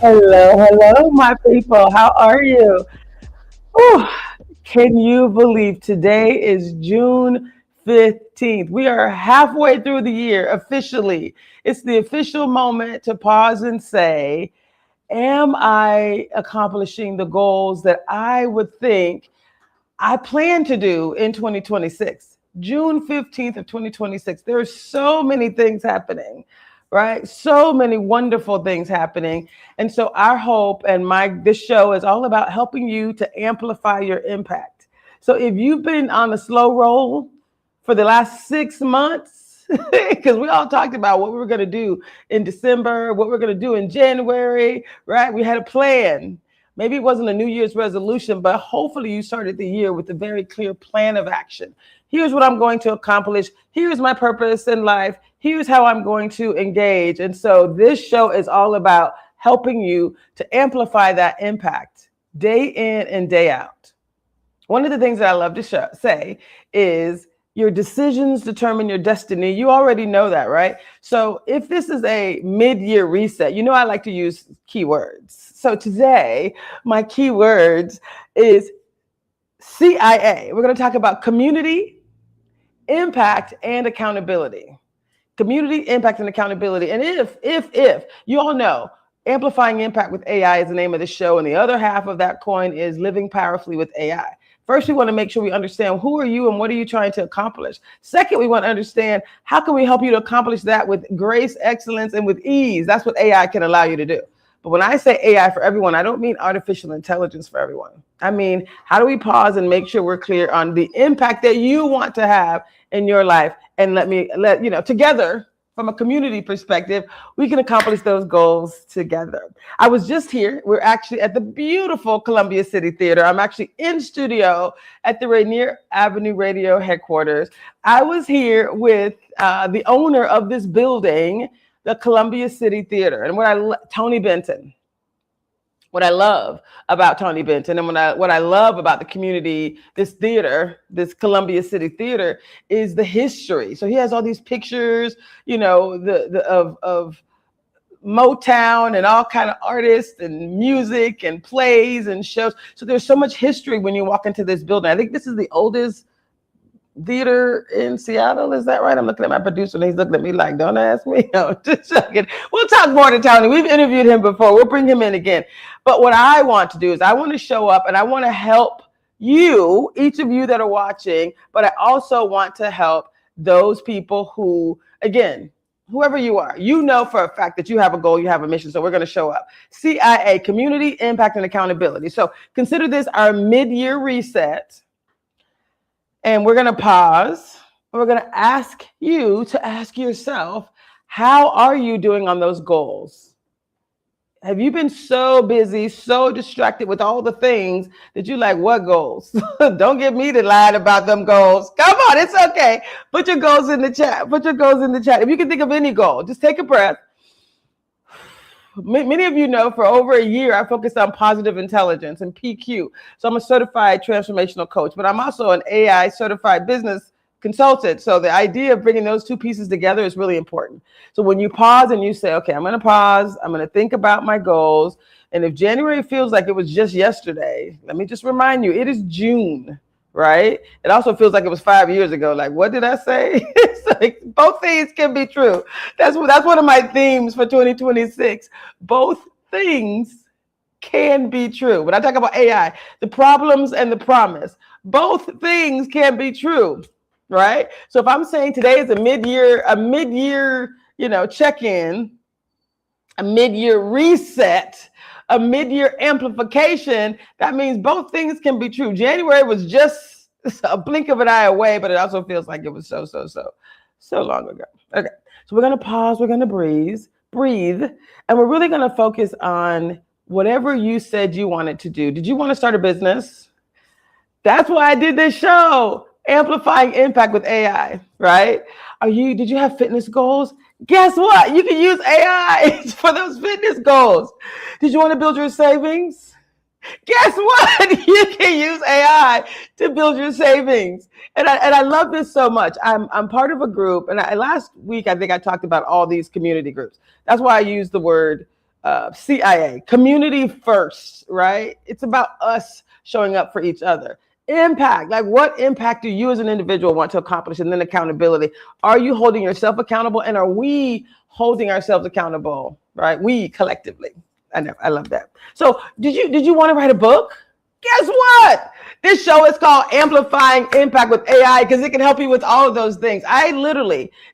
Hello, hello, my people. How are you? Ooh, can you believe today is June 15th? We are halfway through the year officially. It's the official moment to pause and say, am I accomplishing the goals that I would think I plan to do in 2026? June 15th of 2026. There are so many things happening, right? So many wonderful things happening. And so our hope and this show is all about helping you to amplify your impact. So if you've been on a slow roll for the last 6 months, because we all talked about what we were going to do in December, what we're going to do in January, right? We had a plan. Maybe it wasn't a New Year's resolution, but hopefully you started the year with a very clear plan of action. Here's what I'm going to accomplish. Here's my purpose in life. Here's how I'm going to engage. And so this show is all about helping you to amplify that impact day in and day out. One of the things that I love to say is your decisions determine your destiny. You already know that, right? So if this is a mid-year reset, you know I like to use keywords. So today, my keywords is CIA. We're going to talk about community, impact, and accountability. Community, impact, and accountability. And if you all know, Amplifying Impact with AI is the name of the show, and the other half of that coin is living powerfully with AI. First, we want to make sure we understand who are you and what are you trying to accomplish. Second, we want to understand how can we help you to accomplish that with grace, excellence, and with ease. That's what AI can allow you to do. But when I say AI for everyone, I don't mean artificial intelligence for everyone. I mean, how do we pause and make sure we're clear on the impact that you want to have in your life? And together, from a community perspective, we can accomplish those goals together. I was just here. We're actually at the beautiful Columbia City Theater. I'm actually in studio at the Rainier Avenue Radio headquarters. I was here with the owner of this building, the Columbia City Theater, and Tony Benton. What I love about Tony Benton and what I love about the community, this theater, this Columbia City Theater, is the history. So he has all these pictures, of Motown and all kind of artists and music and plays and shows. So there's so much history when you walk into this building. I think this is the oldest theater in Seattle. Is that right? I'm looking at my producer and he's looking at me like, don't ask me. No, just joking. We'll talk more to Tony. We've interviewed him before. We'll bring him in again. But what I want to do is I want to show up and I want to help you, each of you that are watching, but I also want to help those people who, again, whoever you are, you know for a fact that you have a goal, you have a mission. So we're going to show up. CIA, community, impact, and accountability. So consider this our mid-year reset. And we're going to pause. We're going to ask you to ask yourself, how are you doing on those goals? Have you been so busy, so distracted with all the things that you like, what goals? Don't get me to lie about them goals. Come on, it's okay. Put your goals in the chat. Put your goals in the chat. If you can think of any goal, just take a breath. Many of you know for over a year, I focused on positive intelligence and PQ. So I'm a certified transformational coach, but I'm also an AI certified business consultant. So the idea of bringing those two pieces together is really important. So when you pause and you say, okay, I'm going to pause, I'm going to think about my goals. And if January feels like it was just yesterday, let me just remind you, it is June, right? It also feels like it was 5 years ago. Like, what did I say? It's like both things can be true. That's one of my themes for 2026. Both things can be true. When I talk about AI, the problems and the promise, both things can be true, right? So if I'm saying today is a mid-year, check-in, a mid-year reset, a mid-year amplification. That means both things can be true. January was just a blink of an eye away, but it also feels like it was so long ago. Okay, so we're gonna pause, we're gonna breathe, and we're really gonna focus on whatever you said you wanted to do. Did you want to start a business? That's why I did this show, Amplifying Impact with AI, right? Did you have fitness goals? Guess what? You can use AI for those fitness goals. Did you want to build your savings? Guess what? You can use AI to build your savings. And I love this so much. I'm part of a group, and last week I think I talked about all these community groups. That's why I use the word CIA, community first, right? It's about us showing up for each other. Impact, like what impact do you as an individual want to accomplish? And then accountability. Are you holding yourself accountable? And are we holding ourselves accountable, right? We collectively. I love that. So did you want to write a book? Guess what? This show is called Amplifying Impact with AI because it can help you with all of those things.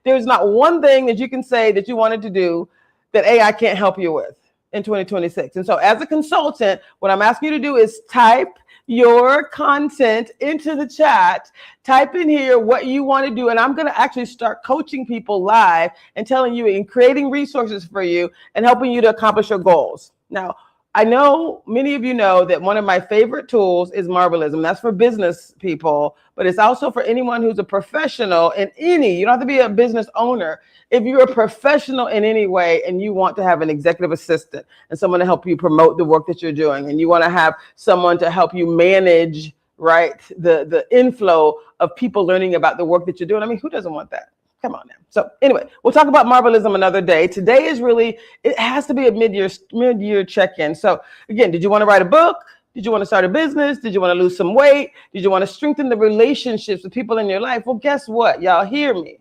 There's not one thing that you can say that you wanted to do that AI can't help you with in 2026. And so as a consultant, what I'm asking you to do is type your content into the chat. Type in here what you want to do, and I'm going to actually start coaching people live and telling you and creating resources for you and helping you to accomplish your goals. Now, I know many of you know that one of my favorite tools is Marbleism. That's for business people, but it's also for anyone who's a professional in you don't have to be a business owner. If you're a professional in any way and you want to have an executive assistant and someone to help you promote the work that you're doing, and you want to have someone to help you manage, right, the inflow of people learning about the work that you're doing. I mean, who doesn't want that? Come on now. So anyway, we'll talk about Marbleism another day. Today is it has to be a mid-year check-in. So again, did you want to write a book? Did you want to start a business? Did you want to lose some weight? Did you want to strengthen the relationships with people in your life? Well, guess what? Y'all hear me.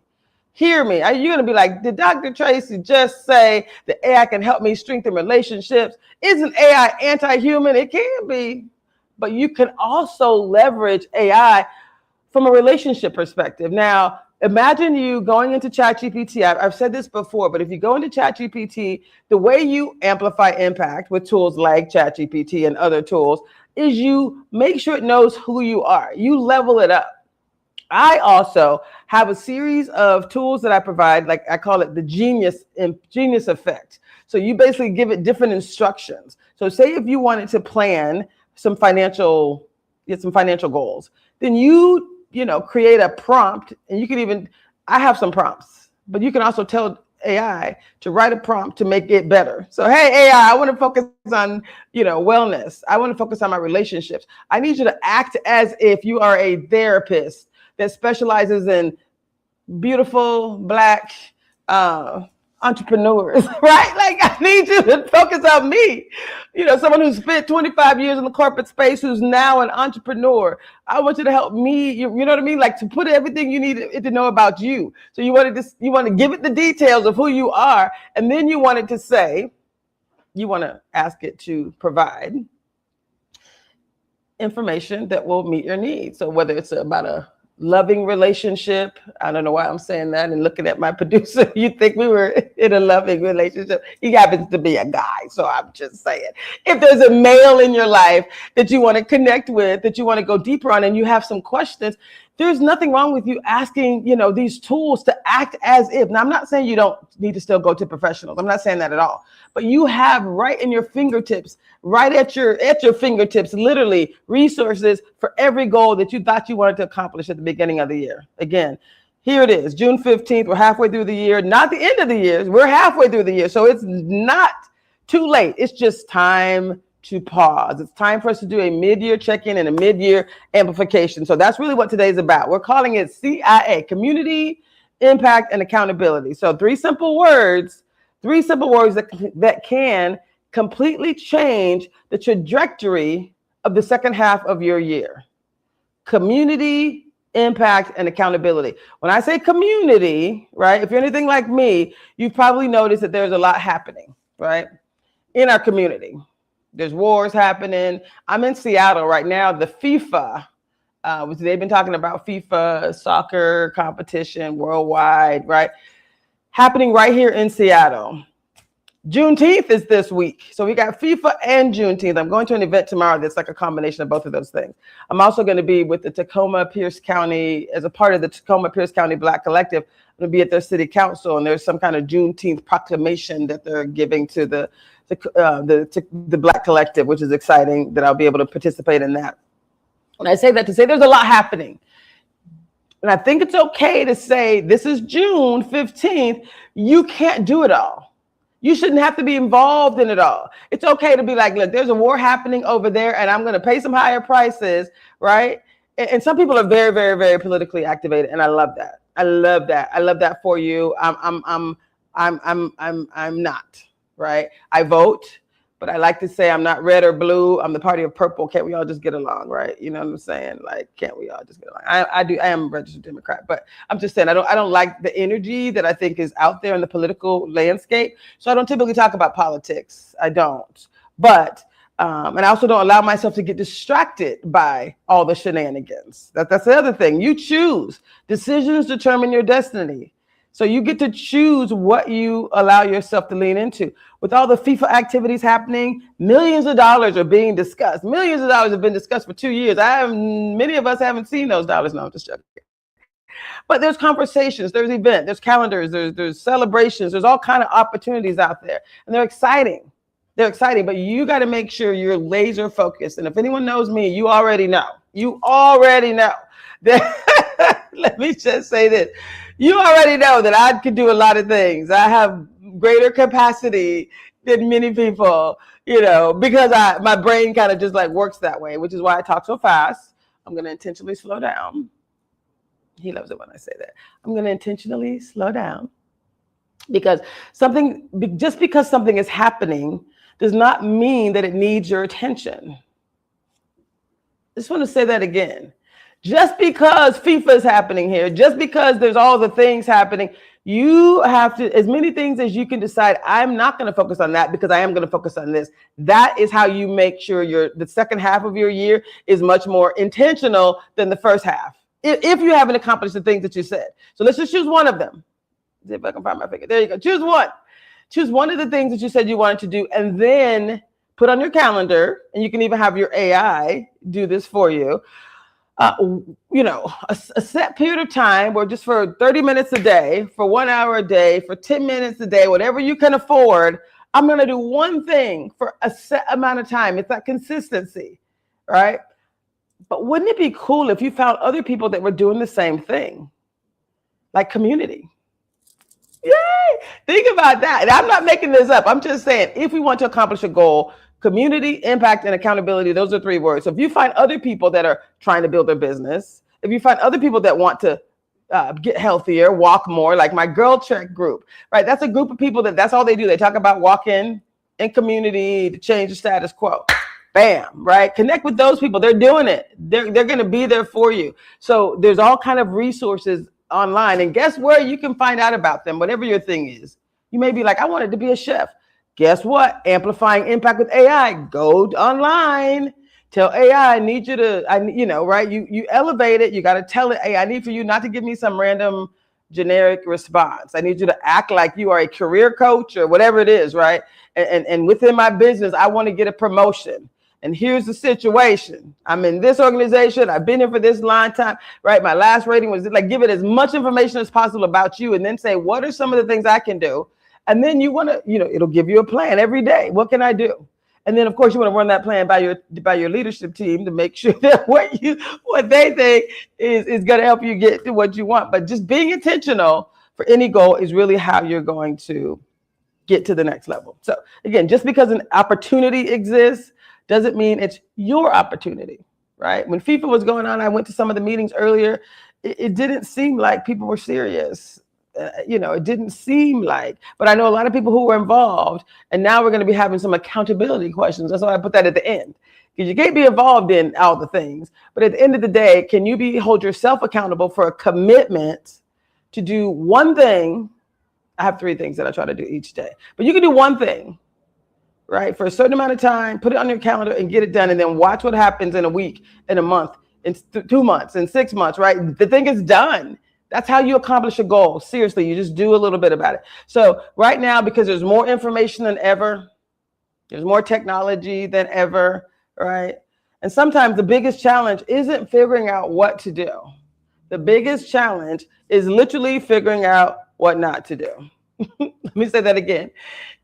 Are you going to be like, did Dr. Traci just say that AI can help me strengthen relationships? Isn't AI anti-human? It can be, but you can also leverage AI from a relationship perspective. Now, imagine you going into ChatGPT. I've said this before, but if you go into ChatGPT, the way you amplify impact with tools like ChatGPT and other tools is you make sure it knows who you are. You level it up. I also have a series of tools that I provide, like I call it the genius effect. So you basically give it different instructions. So say if you wanted to plan some financial goals, then you create a prompt, and you can even, I have some prompts, but you can also tell AI to write a prompt to make it better. So, hey, AI, I want to focus on, wellness. I want to focus on my relationships. I need you to act as if you are a therapist that specializes in beautiful Black entrepreneurs, right? Like, I need you to focus on me. Someone who's spent 25 years in the corporate space, who's now an entrepreneur. I want you to help me. You know what I mean? Like, to put everything you need it to know about you. So you want to give it the details of who you are, and then you want it to say, you want to ask it to provide information that will meet your needs. So whether it's about a loving relationship. I don't know why I'm saying that and looking at my producer. You think we were in a loving relationship. He happens to be a guy. So I'm just saying, if there's a male in your life that you want to connect with, that you want to go deeper on, and you have some questions, there's nothing wrong with you asking, these tools to act as if. Now, I'm not saying you don't need to still go to professionals. I'm not saying that at all. But you have right in your fingertips, right at your fingertips, literally resources for every goal that you thought you wanted to accomplish at the beginning of the year. Again, here it is, June 15th. We're halfway through the year, not the end of the year. We're halfway through the year. So it's not too late. It's just time to pause. It's time for us to do a mid-year check-in and a mid-year amplification. So that's really what today's about. We're calling it CIA, Community, Impact, and Accountability. So three simple words that can completely change the trajectory of the second half of your year. Community, impact, and accountability. When I say community, right, if you're anything like me, you've probably noticed that there's a lot happening, right, in our community. There's wars happening. I'm in Seattle right now. The FIFA, they've been talking about FIFA soccer competition worldwide, right? Happening right here in Seattle. Juneteenth is this week. So we got FIFA and Juneteenth. I'm going to an event tomorrow that's like a combination of both of those things. I'm also going to be with the Tacoma-Pierce County, as a part of the Tacoma-Pierce County Black Collective. I'm going to be at their city council, and there's some kind of Juneteenth proclamation that they're giving to the Black Collective, which is exciting that I'll be able to participate in that. And I say that to say there's a lot happening. And I think it's okay to say this is June 15th. You can't do it all. You shouldn't have to be involved in it all. It's okay to be like, look, there's a war happening over there and I'm going to pay some higher prices, right? And some people are very, very, very politically activated. And I love that. I love that. I love that for you. I'm not, right? I vote, but I like to say I'm not red or blue. I'm the party of purple. Can't we all just get along, right? You know what I'm saying? Like, can't we all just get along? I am a registered Democrat, but I'm just saying I don't like the energy that I think is out there in the political landscape. So I don't typically talk about politics. I don't. But and I also don't allow myself to get distracted by all the shenanigans. That's the other thing. You choose. Decisions determine your destiny. So you get to choose what you allow yourself to lean into. With all the FIFA activities happening, millions of dollars are being discussed. Millions of dollars have been discussed for 2 years. Many of us haven't seen those dollars. No, I'm just joking. But there's conversations, there's events, there's calendars, there's celebrations, there's all kind of opportunities out there. And they're exciting. They're exciting, but you got to make sure you're laser focused. And if anyone knows me, you already know. You already know. Let me just say this. You already know that I can do a lot of things. I have greater capacity than many people, you know, because my brain kind of just like works that way, which is why I talk so fast. I'm going to intentionally slow down. He loves it when I say that. I'm going to intentionally slow down because just because something is happening does not mean that it needs your attention. I just want to say that again. Just because FIFA is happening here, just because there's all the things happening, you have to, as many things as you can decide, I'm not going to focus on that because I am going to focus on this. That is how you make sure the second half of your year is much more intentional than the first half. If you haven't accomplished the things that you said. So let's just choose one of them. See if I can find my finger. There you go. Choose one. Choose one of the things that you said you wanted to do, and then put on your calendar, and you can even have your AI do this for you. You know, a set period of time where just for 30 minutes a day, for 1 hour a day, for 10 minutes a day, whatever you can afford, I'm going to do one thing for a set amount of time. It's that consistency, right? But wouldn't it be cool if you found other people that were doing the same thing? Like community. Yay! Think about that. And I'm not making this up. I'm just saying, if we want to accomplish a goal, community, impact, and accountability, those are 3 words. So if you find other people that are trying to build their business, if you find other people that want to get healthier, walk more, like my Girl Trek group, right? That's a group of people that's all they do. They talk about walking in community to change the status quo. Bam, right? Connect with those people. They're doing it. They're going to be there for you. So there's all kind of resources online. And guess where you can find out about them, whatever your thing is. You may be like, I wanted to be a chef. Guess what? Amplifying Impact with AI. Go online. Tell AI, I need you to, right? You elevate it. You got to tell it, hey, I need for you not to give me some random generic response. I need you to act like you are a career coach or whatever it is, right? And within my business, I want to get a promotion. And here's the situation. I'm in this organization. I've been here for this long time, right? My last rating was like, give it as much information as possible about you and then say, what are some of the things I can do? And then you want to, it'll give you a plan every day. What can I do? And then, of course, you want to run that plan by your leadership team to make sure that what they think is going to help you get to what you want. But just being intentional for any goal is really how you're going to get to the next level. So again, just because an opportunity exists doesn't mean it's your opportunity, right? When FIFA was going on, I went to some of the meetings earlier. It didn't seem like people were serious. It didn't seem like, but I know a lot of people who were involved, and now we're going to be having some accountability questions. That's why I put that at the end, because you can't be involved in all the things. But at the end of the day, can you hold yourself accountable for a commitment to do one thing? I have 3 things that I try to do each day, but you can do one thing, right? For a certain amount of time, put it on your calendar and get it done. And then watch what happens in a week, in a month, in 2 months, in 6 months, right? The thing is done. That's how you accomplish a goal. Seriously, you just do a little bit about it. So right now, because there's more information than ever, there's more technology than ever, right? And sometimes the biggest challenge isn't figuring out what to do. The biggest challenge is literally figuring out what not to do. Let me say that again.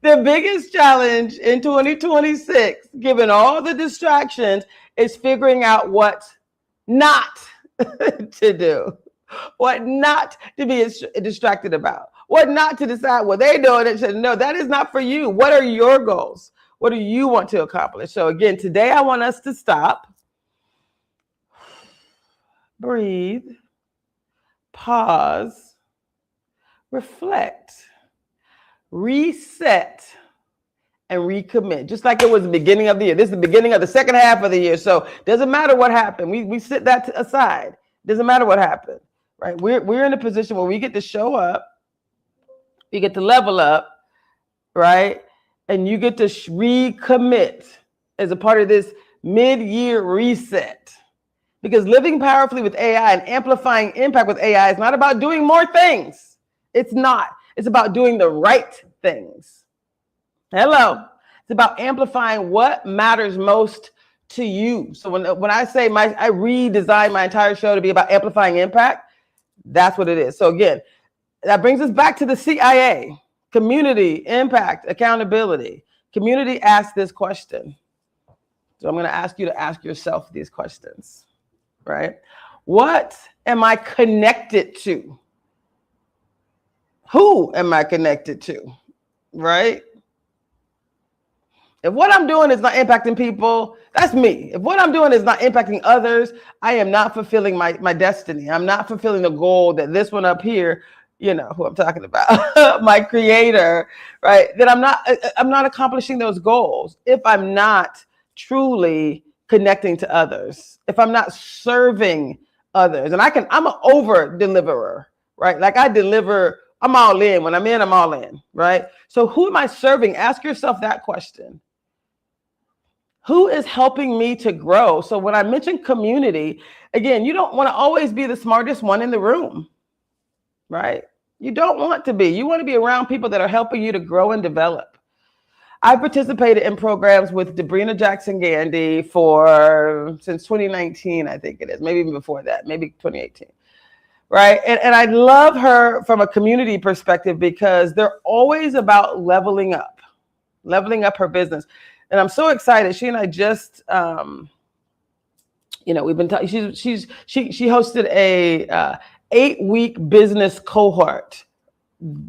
The biggest challenge in 2026, given all the distractions, is figuring out what not to do, what not to be distracted about, what not to decide what they're doing and say, no, that is not for you. What are your goals? What do you want to accomplish? So again, today I want us to stop, breathe, pause, reflect, reset, and recommit, just like it was the beginning of the year. This is the beginning of the second half of the year. So it doesn't matter what happened. We sit that aside. It doesn't matter what happened, right? We're in a position where we get to show up, we get to level up, right? And you get to recommit as a part of this mid-year reset. Because living powerfully with AI and amplifying impact with AI is not about doing more things. It's not. It's about doing the right things. Hello. It's about amplifying what matters most to you. So when I say I redesigned my entire show to be about amplifying impact, that's what it is. So again, that brings us back to the CIA, community, impact, accountability. Community asks this question. So I'm going to ask you to ask yourself these questions, right? What am I connected to? Who am I connected to, right? If what I'm doing is not impacting people, that's me. If what I'm doing is not impacting others, I am not fulfilling my destiny. I'm not fulfilling the goal that this one up here, you know who I'm talking about, my creator, right? That I'm not accomplishing those goals if I'm not truly connecting to others, if I'm not serving others. And I'm an over deliverer, right? Like I deliver, I'm all in. When I'm in, I'm all in, right? So who am I serving? Ask yourself that question. Who is helping me to grow? So when I mention community, again, you don't want to always be the smartest one in the room, right? You don't want to be. You want to be around people that are helping you to grow and develop. I participated in programs with Debrina Jackson Gandy since 2019, I think it is, maybe even before that, maybe 2018. Right. And I love her from a community perspective because they're always about leveling up her business. And I'm so excited. She and I just, we've been talking. She hosted a 8-week business cohort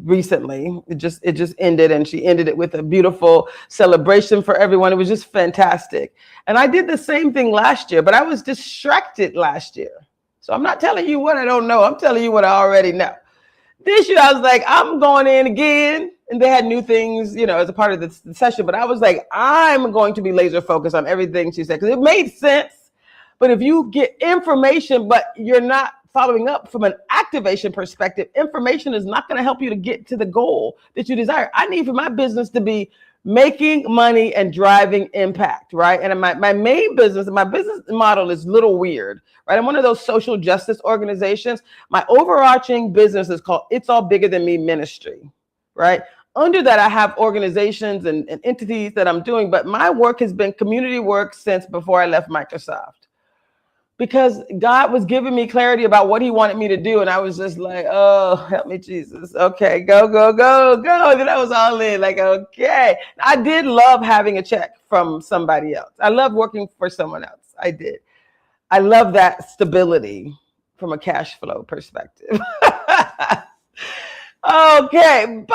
recently. It just ended, and she ended it with a beautiful celebration for everyone. It was just fantastic. And I did the same thing last year, but I was distracted last year. So I'm not telling you what I don't know. I'm telling you what I already know. This year I was like, I'm going in again. And they had new things, as a part of the session. But I was like, I'm going to be laser focused on everything she said, because it made sense. But if you get information, but you're not following up from an activation perspective, information is not going to help you to get to the goal that you desire. I need for my business to be making money and driving impact, right? And my main business, my business model is a little weird, right? I'm one of those social justice organizations. My overarching business is called It's All Bigger Than Me Ministry, right? Under that, I have organizations and entities that I'm doing, but my work has been community work since before I left Microsoft. Because God was giving me clarity about what he wanted me to do. And I was just like, oh, help me, Jesus. Okay, go. And then I was all in, like, okay. I did love having a check from somebody else. I love working for someone else. I did. I love that stability from a cash flow perspective. Okay,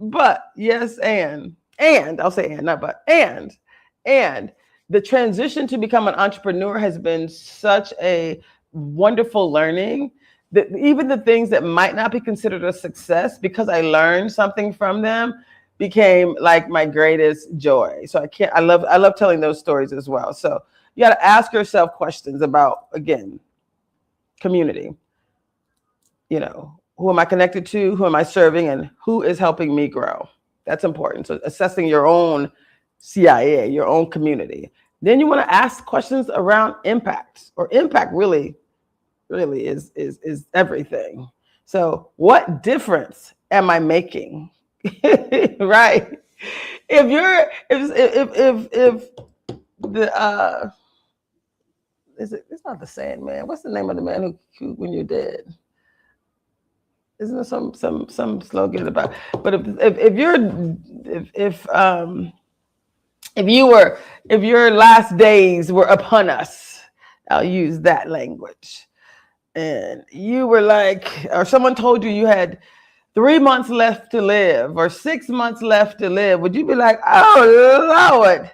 but yes, and I'll say and, not but, and the transition to become an entrepreneur has been such a wonderful learning that even the things that might not be considered a success, because I learned something from them, became like my greatest joy. So I love telling those stories as well. So you got to ask yourself questions about, again, community. Who am I connected to? Who am I serving? And who is helping me grow? That's important. So assessing your own CIA, your own community. Then you want to ask questions around impact, or impact really really is everything. So what difference am I making? Right. If you're if the it's not the Sandman. What's the name of the man who when you're dead? Isn't there some slogan about? But if your last days were upon us, I'll use that language. And you were like, or someone told you had 3 months left to live or 6 months left to live, would you be like, oh Lord,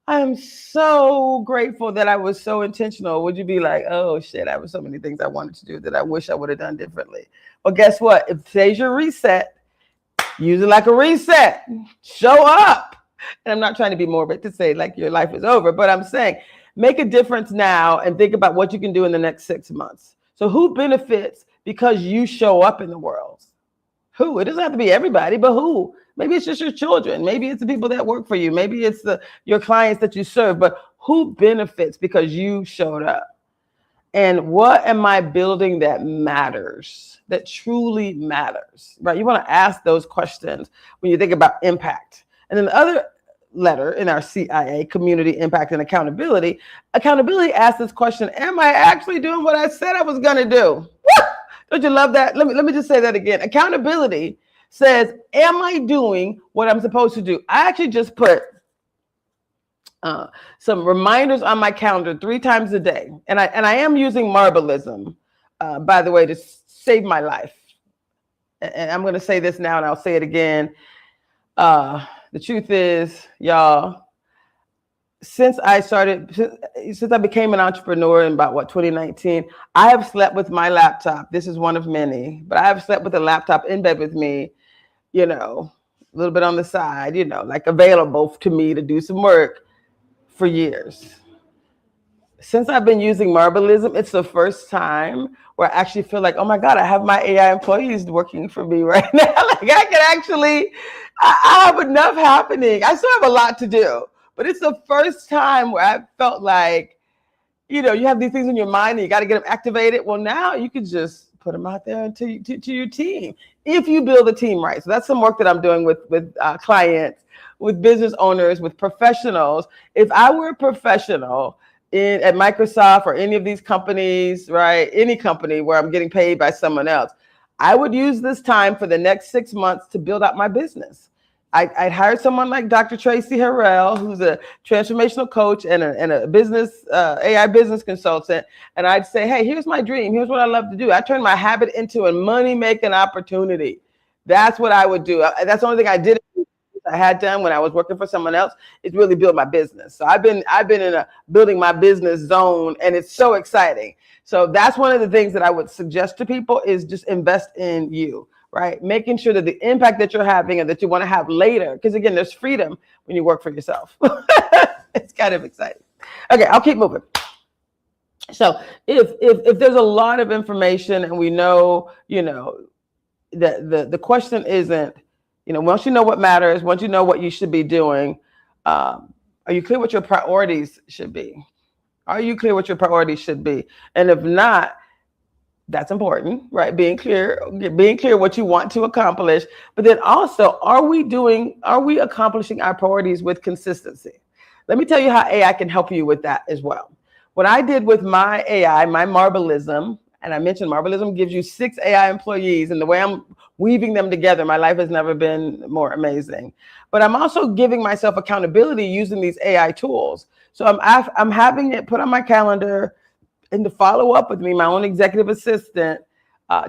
I'm so grateful that I was so intentional? Would you be like, oh shit, I have so many things I wanted to do that I wish I would have done differently? Well, guess what? If today's your reset, use it like a reset. Show up. And I'm not trying to be morbid to say like your life is over, but I'm saying make a difference now and think about what you can do in the next 6 months. So who benefits because you show up in the world? Who? It doesn't have to be everybody, but who? Maybe it's just your children. Maybe it's the people that work for you. Maybe it's your clients that you serve, but who benefits because you showed up? And what am I building that matters, that truly matters, right? You want to ask those questions when you think about impact. And then the other letter in our CIA, community impact and accountability asks this question, am I actually doing what I said I was going to do? Woo! Don't you love that? Let me just say that again. Accountability says, am I doing what I'm supposed to do? I actually just put some reminders on my calendar 3 times a day. And I am using Marbleism, by the way, to save my life. And I'm going to say this now and I'll say it again. The truth is, y'all, since I became an entrepreneur in about 2019, I have slept with my laptop. This is one of many, but I have slept with a laptop in bed with me, a little bit on the side, like available to me to do some work for years. Since I've been using Marbleism, it's the first time where I actually feel like, oh my God, I have my AI employees working for me right now. Like I can actually, I have enough happening. I still have a lot to do, but it's the first time where I felt like, you have these things in your mind and you got to get them activated. Well, now you can just put them out there to your team if you build a team right. So that's some work that I'm doing with clients, with business owners, with professionals. If I were a professional at Microsoft or any of these companies, right? Any company where I'm getting paid by someone else, I would use this time for the next 6 months to build out my business. I'd hire someone like Dr. Traci Harrell, who's a transformational coach and a business AI business consultant. And I'd say, hey, here's my dream. Here's what I love to do. I turned my habit into a money-making opportunity. That's what I would do. That's the only thing I had done when I was working for someone else is really build my business. So I've been in a building my business zone, and it's so exciting. So that's one of the things that I would suggest to people is just invest in you, right? Making sure that the impact that you're having and that you want to have later, because again, there's freedom when you work for yourself. It's kind of exciting. Okay, I'll keep moving. So if there's a lot of information and we know, that the question isn't, once you know what matters, once you know what you should be doing, are you clear what your priorities should be? Are you clear what your priorities should be? And if not, that's important, right? Being clear what you want to accomplish, but then also, are we accomplishing our priorities with consistency? Let me tell you how AI can help you with that as well. What I did with my AI, my Marbleism, and I mentioned Marbleism gives you 6 AI employees, and the way I'm weaving them together, my life has never been more amazing. But I'm also giving myself accountability using these AI tools. So I'm having it put on my calendar and to follow up with me, my own executive assistant,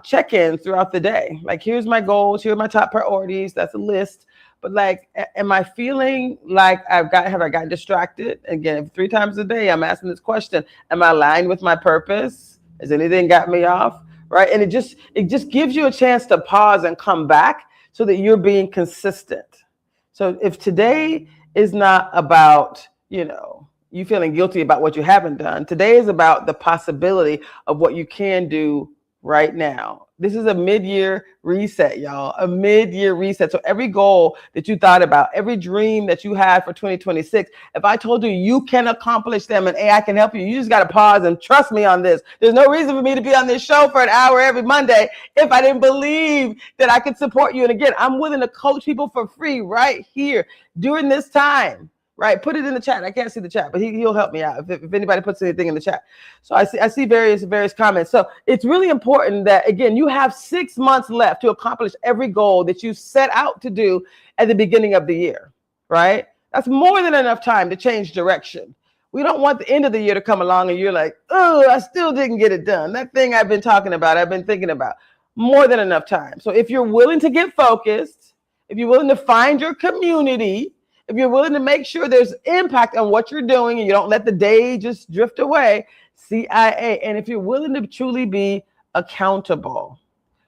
check-ins throughout the day. Like, here's my goals, here are my top priorities. That's a list. But like, am I feeling like have I gotten distracted? Again, 3 times a day, I'm asking this question. Am I aligned with my purpose? Has anything got me off? Right. And it just gives you a chance to pause and come back so that you're being consistent. So if today is not about, you feeling guilty about what you haven't done, today is about the possibility of what you can do right now. This is a mid-year reset, y'all. A mid-year reset. So every goal that you thought about, every dream that you had for 2026, if I told you you can accomplish them and AI can help you, you just got to pause and trust me on this. There's no reason for me to be on this show for an hour every Monday if I didn't believe that I could support you. And again, I'm willing to coach people for free right here during this time. Right, put it in the chat. I can't see the chat, but he'll help me out if anybody puts anything in the chat. So I see various comments. So it's really important that, again, you have 6 months left to accomplish every goal that you set out to do at the beginning of the year. Right, that's more than enough time to change direction. We don't want the end of the year to come along and you're like, oh, I still didn't get it done. That thing I've been talking about, I've been thinking about. More than enough time. So if you're willing to get focused, if you're willing to find your community, if you're willing to make sure there's impact on what you're doing and you don't let the day just drift away, CIA. And if you're willing to truly be accountable.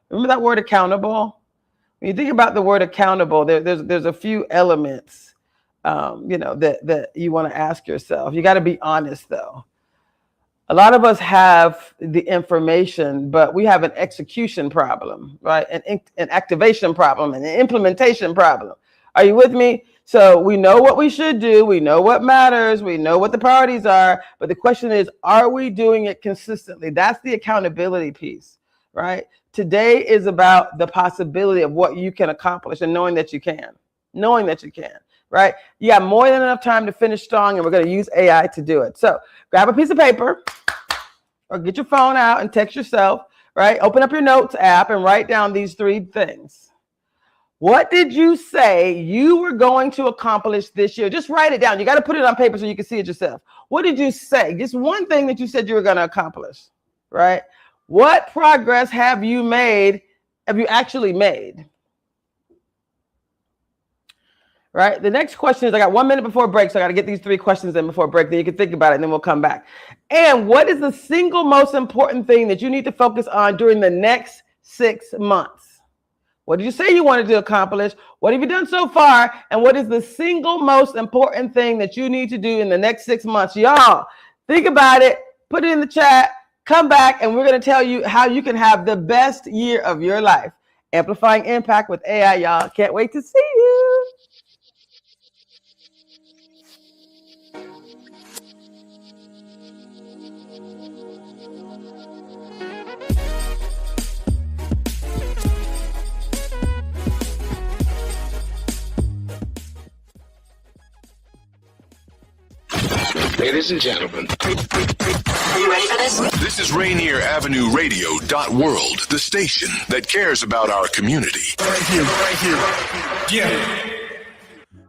Remember that word accountable? When you think about the word accountable, there's a few elements, that you want to ask yourself. You got to be honest, though. A lot of us have the information, but we have an execution problem, right? An activation problem and an implementation problem. Are you with me? So we know what we should do. We know what matters. We know what the priorities are. But the question is, are we doing it consistently? That's the accountability piece, right? Today is about the possibility of what you can accomplish and knowing that you can, right? You got more than enough time to finish strong, and we're going to use AI to do it. So grab a piece of paper or get your phone out and text yourself, right? Open up your notes app and write down these 3 things. What did you say you were going to accomplish this year? Just write it down. You got to put it on paper so you can see it yourself. What did you say? Just one thing that you said you were going to accomplish, right? What progress have you actually made? Right? The next question is, I got 1 minute before break, so I got to get these 3 questions in before break. Then you can think about it, and then we'll come back. And what is the single most important thing that you need to focus on during the next 6 months? What did you say you wanted to accomplish? What have you done so far? And what is the single most important thing that you need to do in the next 6 months? Y'all, think about it. Put it in the chat. Come back, and we're going to tell you how you can have the best year of your life. Amplifying Impact with AI, y'all. Can't wait to see you. Ladies and gentlemen, are you ready for this? This is Rainier Avenue Radio.world, the station that cares about our community. Right here. Yeah.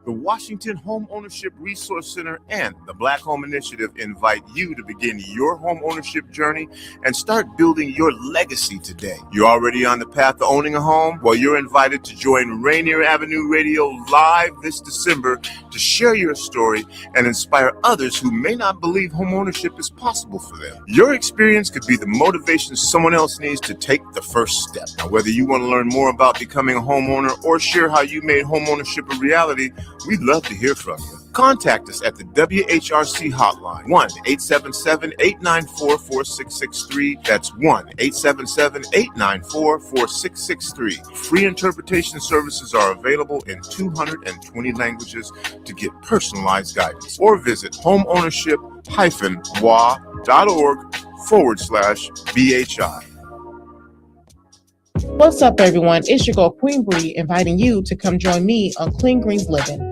The Washington Home Ownership Resource Center and the Black Home Initiative invite you to begin your home ownership journey and start building your legacy today. You're already on the path to owning a home? Well, you're invited to join Rainier Avenue Radio live this December to share your story and inspire others who may not believe home ownership is possible for them. Your experience could be the motivation someone else needs to take the first step. Now, whether you want to learn more about becoming a homeowner or share how you made home ownership a reality, we'd love to hear from you. Contact us at the WHRC hotline, 1-877-894-4663. That's 1-877-894-4663. Free interpretation services are available in 220 languages to get personalized guidance. Or visit homeownership-wa.org/BHI. What's up, everyone? It's your girl, Queen Bree, inviting you to come join me on Clean Greens Living.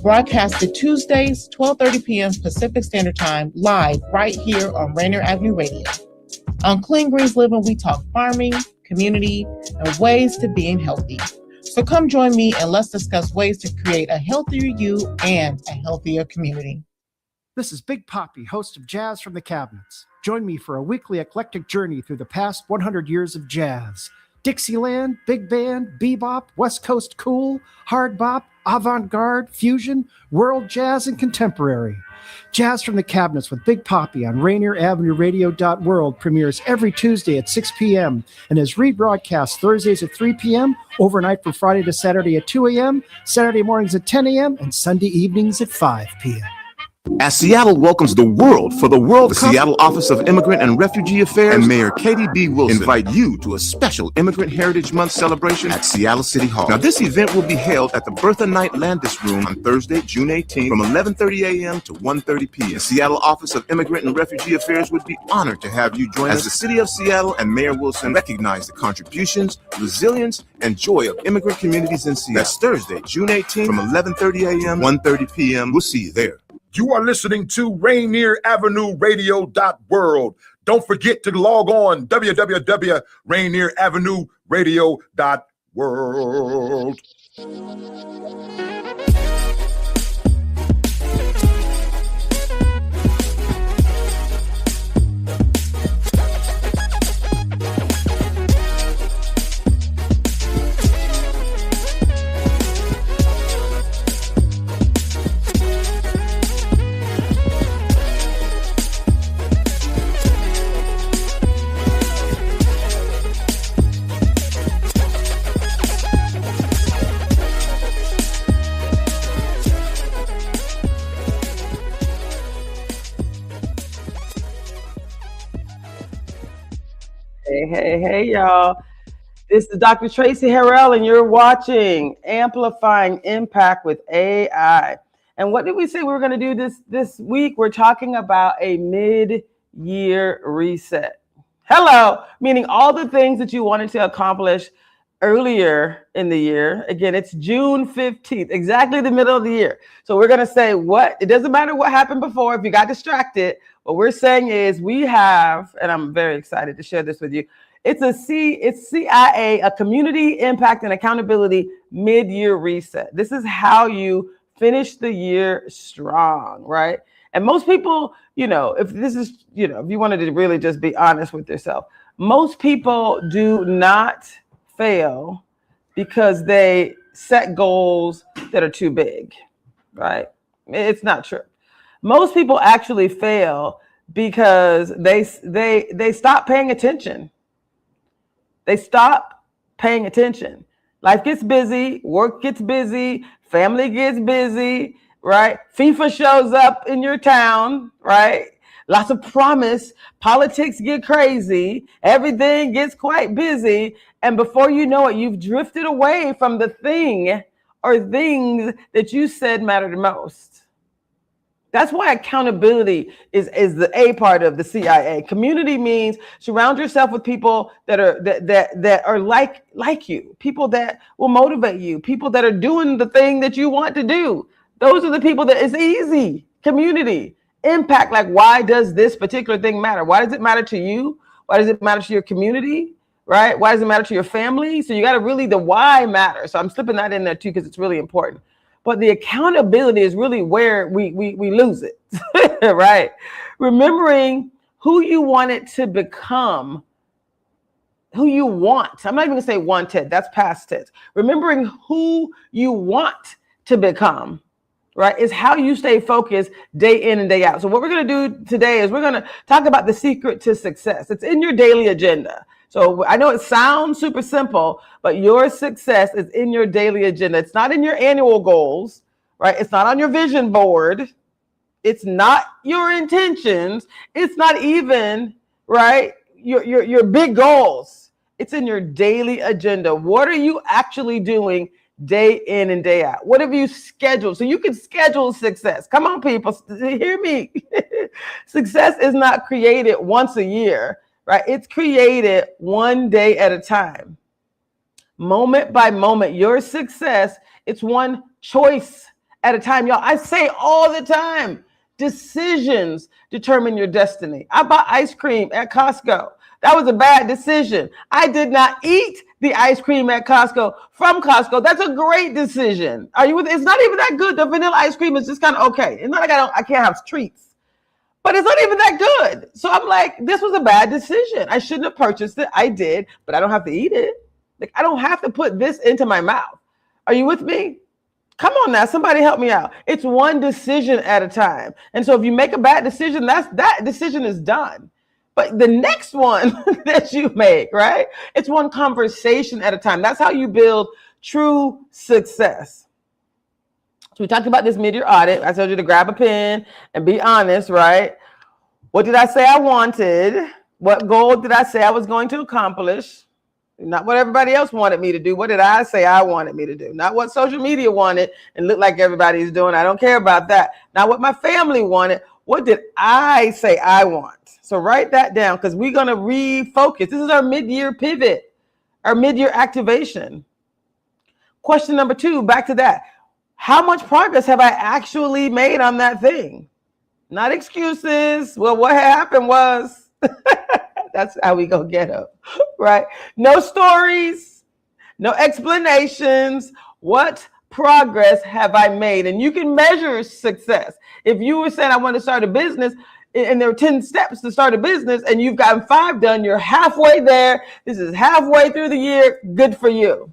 Broadcasted Tuesdays, 12:30 p.m. Pacific Standard Time, live right here on Rainier Avenue Radio. On Clean Greens Living, we talk farming, community, and ways to being healthy. So come join me and let's discuss ways to create a healthier you and a healthier community. This is Big Poppy, host of Jazz from the Cabinets. Join me for a weekly eclectic journey through the past 100 years of jazz. Dixieland, big band, bebop, West Coast cool, hard bop, avant-garde, fusion, world jazz, and contemporary. Jazz from the Cabinets with Big Poppy on Rainier Avenue Radio.world premieres every Tuesday at 6 p.m. and is rebroadcast Thursdays at 3 p.m., overnight from Friday to Saturday at 2 a.m., Saturday mornings at 10 a.m., and Sunday evenings at 5 p.m. As Seattle welcomes the world for the World Cup, the Seattle Office of Immigrant and Refugee Affairs and Mayor Katie B. Wilson invite you to a special Immigrant Heritage Month celebration at Seattle City Hall. Now, this event will be held at the Bertha Knight Landis Room on Thursday, June 18th from 11:30 a.m. to 1:30 p.m. The Seattle Office of Immigrant and Refugee Affairs would be honored to have you join us as the City of Seattle and Mayor Wilson recognize the contributions, resilience, and joy of immigrant communities in Seattle. That's Thursday, June 18th from 11:30 a.m. 1:30 p.m. We'll see you there. You are listening to Rainier Avenue Radio.world. Don't forget to log on www.RainierAvenueRadio.world. Hey, y'all. This is Dr. Traci Harrell, and you're watching Amplifying Impact with AI. And what did we say we were going to do this week? We're talking about a mid-year reset. Hello, meaning all the things that you wanted to accomplish earlier in the year. Again, it's June 15th, exactly the middle of the year. So we're going to say it doesn't matter what happened before. If you got distracted, what we're saying is we have, and I'm very excited to share this with you. It's CIA, a Community Impact and Accountability Mid-Year Reset. This is how you finish the year strong, right? And most people, if you wanted to really just be honest with yourself, most people do not fail because they set goals that are too big, right? It's not true. Most people actually fail because they stop paying attention. They stop paying attention. Life gets busy, work gets busy, family gets busy, right? FIFA shows up in your town, right? Lots of promise, politics get crazy, everything gets quite busy. And before you know it, you've drifted away from the thing or things that you said mattered most. That's why accountability is the A part of the CIA. Community means surround yourself with people that are like you, people that will motivate you, people that are doing the thing that you want to do. Those are the people that it's easy. Community, impact, like why does this particular thing matter? Why does it matter to you? Why does it matter to your community? Right? Why does it matter to your family? So you got to the why matters. So I'm slipping that in there too, because it's really important. But the accountability is really where we lose it, right? Remembering who you want it to become, who you want. I'm not even gonna say wanted, that's past tense. Remembering who you want to become, right, is how you stay focused day in and day out. So what we're gonna do today is we're gonna talk about the secret to success. It's in your daily agenda. So I know it sounds super simple, but your success is in your daily agenda. It's not in your annual goals, right? It's not on your vision board. It's not your intentions. It's not even, right, your big goals. It's in your daily agenda. What are you actually doing day in and day out? What have you scheduled? So you can schedule success. Come on, people, hear me. Success is not created once a year. Right? It's created one day at a time. Moment by moment, your success, it's one choice at a time. Y'all, I say all the time, decisions determine your destiny. I bought ice cream at Costco. That was a bad decision. I did not eat the ice cream at Costco from Costco. That's a great decision. Are you with? It's not even that good. The vanilla ice cream is just kind of okay. It's not like I can't have treats. But it's not even that good. So I'm like, this was a bad decision. I shouldn't have purchased it. I did, but I don't have to eat it. Like, I don't have to put this into my mouth. Are you with me? Come on now, somebody help me out. It's one decision at a time. And so if you make a bad decision, that decision is done. But the next one that you make, right? It's one conversation at a time. That's how you build true success. So we talked about this mid-year audit. I told you to grab a pen and be honest, right? What did I say I wanted? What goal did I say I was going to accomplish? Not what everybody else wanted me to do. What did I say I wanted me to do? Not what social media wanted and looked like everybody's doing. I don't care about that. Not what my family wanted. What did I say I want? So write that down because we're going to refocus. This is our mid-year pivot, our mid-year activation. Question number 2, back to that. How much progress have I actually made on that thing? Not excuses. Well, what happened was, that's how we go get them, right? No stories, no explanations. What progress have I made? And you can measure success. If you were saying I want to start a business and there are 10 steps to start a business and you've gotten 5 done, you're halfway there. This is halfway through the year. Good for you.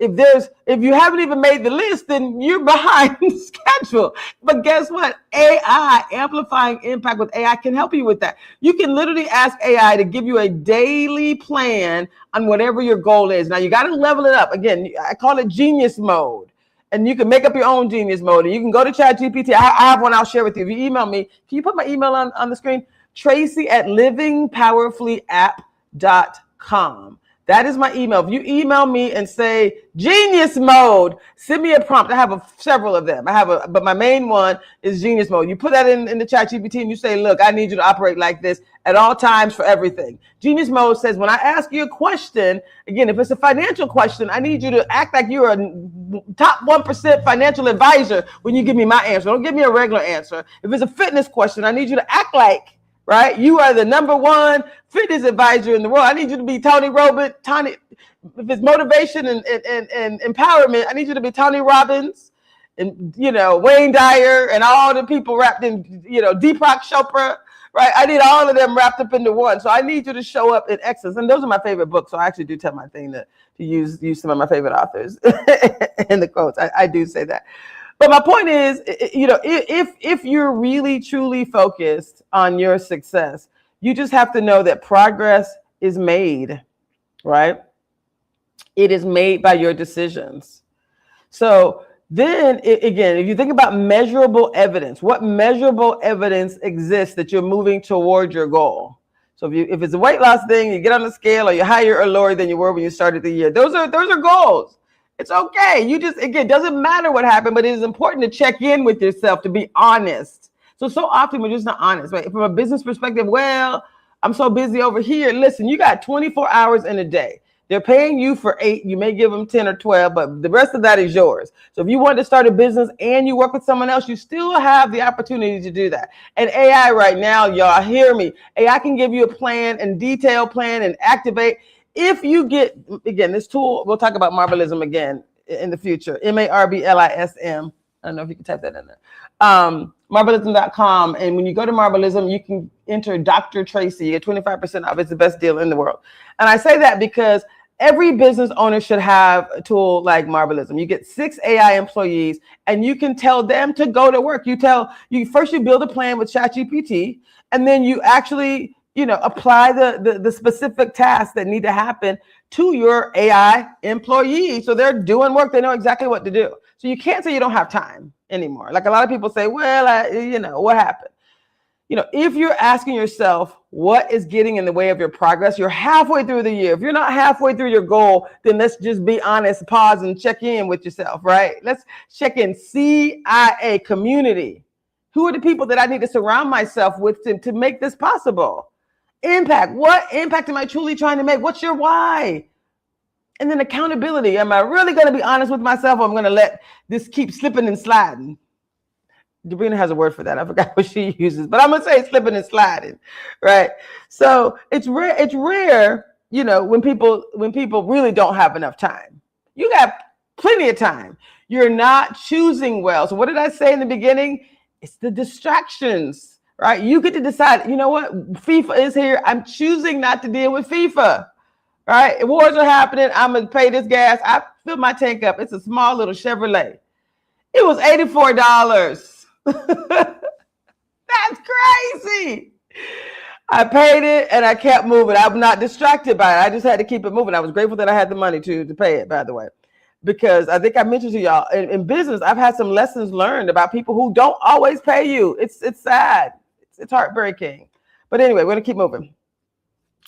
If you haven't even made the list, then you're behind schedule. But guess what? AI, Amplifying Impact with AI, can help you with that. You can literally ask AI to give you a daily plan on whatever your goal is. Now, you got to level it up. Again, I call it genius mode. And you can make up your own genius mode. And you can go to ChatGPT. I have one I'll share with you. If you email me, can you put my email on the screen? Traci@livingpowerfully.com. That is my email. If you email me and say genius mode, send me a prompt. I have several of them. But my main one is genius mode. You put that in the ChatGPT and you say, look, I need you to operate like this at all times for everything. Genius mode says, when I ask you a question, again, if it's a financial question, I need you to act like you're a top 1% financial advisor when you give me my answer. Don't give me a regular answer. If it's a fitness question, I need you to act like, right, you are the #1 fitness advisor in the world. I need you to be Tony Robbins. If it's motivation and empowerment, I need you to be Tony Robbins and, Wayne Dyer and all the people wrapped in, Deepak Chopra, right? I need all of them wrapped up into one. So I need you to show up in excellence. And those are my favorite books. So I actually do tell my thing to use some of my favorite authors in the quotes. I do say that. But my point is, if you're really, truly focused on your success, you just have to know that progress is made, right? It is made by your decisions. So then, again, if you think about measurable evidence, what measurable evidence exists that you're moving toward your goal? So if it's a weight loss thing, you get on the scale or you're higher or lower than you were when you started the year. Those are goals. It's okay. Again, doesn't matter what happened, but it is important to check in with yourself, to be honest. So often we're just not honest, right? From a business perspective, well, I'm so busy over here. Listen, you got 24 hours in a day. They're paying you for 8. You may give them 10 or 12, but the rest of that is yours. So if you want to start a business and you work with someone else, you still have the opportunity to do that. And AI right now, y'all hear me. AI can give you a plan and detailed plan and activate. If you get, again, this tool, we'll talk about Marblism again in the future. Marblism. I don't know if you can type that in there. Marblism.com. And when you go to Marblism, you can enter Dr. Traci. You get 25% off. It's the best deal in the world. And I say that because every business owner should have a tool like Marblism. You get 6 AI employees and you can tell them to go to work. First you build a plan with ChatGPT, and then you actually apply the specific tasks that need to happen to your AI employee. So they're doing work. They know exactly what to do. So you can't say you don't have time anymore. Like a lot of people say, well, what happened? If you're asking yourself what is getting in the way of your progress, you're halfway through the year. If you're not halfway through your goal, then let's just be honest, pause and check in with yourself, right? Let's check in. CIA community. Who are the people that I need to surround myself with to make this possible? Impact. What impact am I truly trying to make? What's your why? And then accountability. Am I really going to be honest with myself, or I'm going to let this keep slipping and sliding? Debrina has a word for that. I forgot what she uses, but I'm going to say slipping and sliding, right? So it's rare, when people really don't have enough time. You got plenty of time. You're not choosing well. So what did I say in the beginning? It's the distractions. Right? You get to decide, you know what? FIFA is here. I'm choosing not to deal with FIFA. Right? Wars are happening. I'm going to pay this gas. I fill my tank up. It's a small little Chevrolet. It was $84. That's crazy. I paid it and I kept moving. I'm not distracted by it. I just had to keep it moving. I was grateful that I had the money to pay it, by the way. because I think I mentioned to y'all in business, I've had some lessons learned about people who don't always pay you. It's sad. It's heartbreaking. But anyway, we're going to keep moving.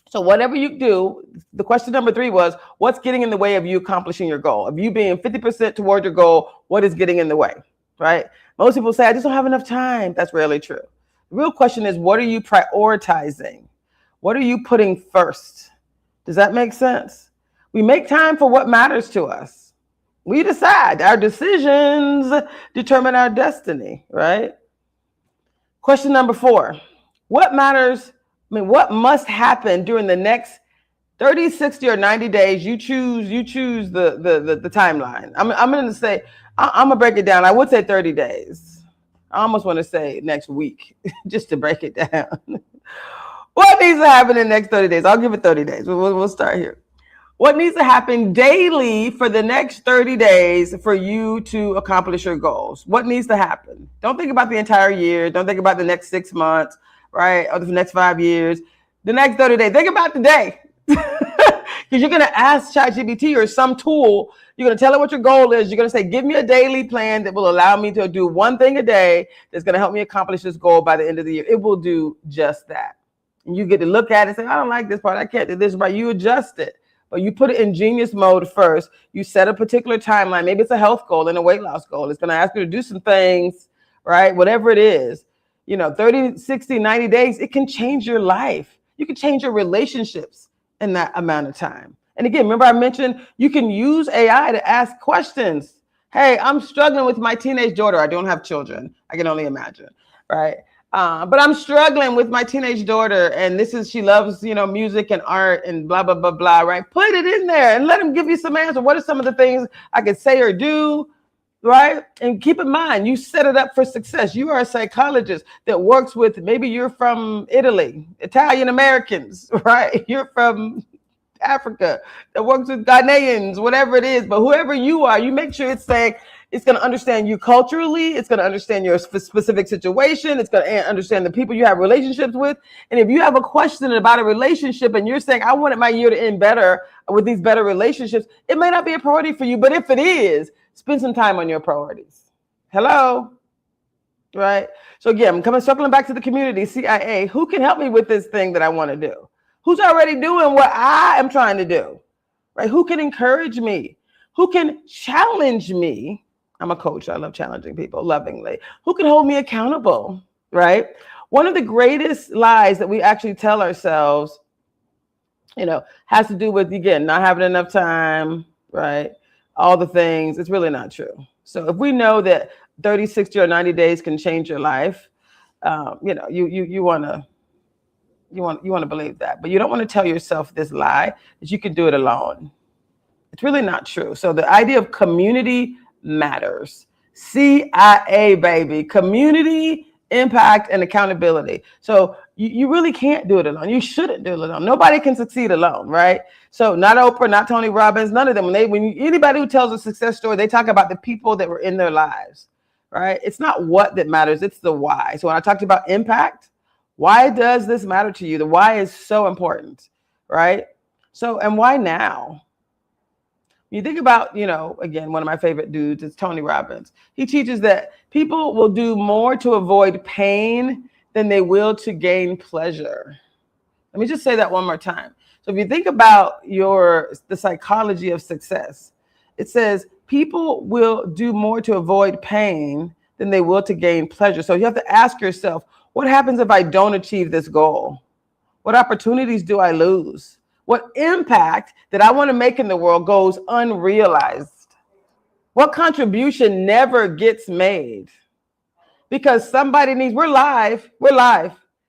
So whatever you do, the question number 3 was, what's getting in the way of you accomplishing your goal? Of you being 50% toward your goal, what is getting in the way, right? Most people say, I just don't have enough time. That's rarely true. The real question is, what are you prioritizing? What are you putting first? Does that make sense? We make time for what matters to us. We decide. Our decisions determine our destiny, right? Question number 4, what matters? What must happen during the next 30, 60, or 90 days? You choose the timeline. I'm going to say, I'm going to break it down. I would say 30 days. I almost want to say next week, just to break it down. What needs to happen in the next 30 days? I'll give it 30 days. We'll start here. What needs to happen daily for the next 30 days for you to accomplish your goals? What needs to happen? Don't think about the entire year. Don't think about the next 6 months. Right? Or the next 5 years, the next 30 days. Think about today. Because you're going to ask ChatGPT or some tool, you're going to tell it what your goal is. You're going to say, give me a daily plan that will allow me to do one thing a day that's going to help me accomplish this goal by the end of the year. It will do just that. And you get to look at it and say, I don't like this part. I can't do this part. You adjust it. But you put it in genius mode first. You set a particular timeline. Maybe it's a health goal and a weight loss goal. It's going to ask you to do some things, right? Whatever it is. 30, 60, 90 days, it can change your life. You can change your relationships in that amount of time. And again, remember I mentioned you can use AI to ask questions. Hey, I'm struggling with my teenage daughter. I don't have children. I can only imagine, right? But I'm struggling with my teenage daughter, and she loves, music and art and blah, blah, blah, blah, right? Put it in there and let them give you some answers. What are some of the things I could say or do? Right? And keep in mind, you set it up for success. You are a psychologist that works with, maybe you're from Italy, Italian Americans, right? You're from Africa that works with Ghanaians, whatever it is. But whoever you are, you make sure it's saying it's going to understand you culturally. It's going to understand your specific situation. It's going to understand the people you have relationships with. And if you have a question about a relationship and you're saying, I wanted my year to end better with these better relationships, it may not be a priority for you. But if it is, spend some time on your priorities. Hello? Right? So again, I'm circling back to the community, CIA. Who can help me with this thing that I want to do? Who's already doing what I am trying to do? Right? Who can encourage me? Who can challenge me? I'm a coach. I love challenging people lovingly. Who can hold me accountable? Right? One of the greatest lies that we actually tell ourselves, has to do with, again, not having enough time, right? All the things. It's really not true. So if we know that 30, 60, or 90 days can change your life, you want to believe that, but you don't want to tell yourself this lie that you can do it alone. It's really not true. So the idea of community matters. CIA, baby. Community, impact, and accountability. So you really can't do it alone. You shouldn't do it alone. Nobody can succeed alone, right? So not Oprah, not Tony Robbins, none of them. Anybody who tells a success story, they talk about the people that were in their lives, right? It's not what that matters. It's the why. So when I talked about impact, why does this matter to you? The why is so important, right? So, and why now? You think about, again, one of my favorite dudes is Tony Robbins. He teaches that people will do more to avoid pain than they will to gain pleasure. Let me just say that one more time. So if you think about the psychology of success, it says people will do more to avoid pain than they will to gain pleasure. So you have to ask yourself, what happens if I don't achieve this goal? What opportunities do I lose? What impact that I want to make in the world goes unrealized? What contribution never gets made? Because somebody needs, we're live.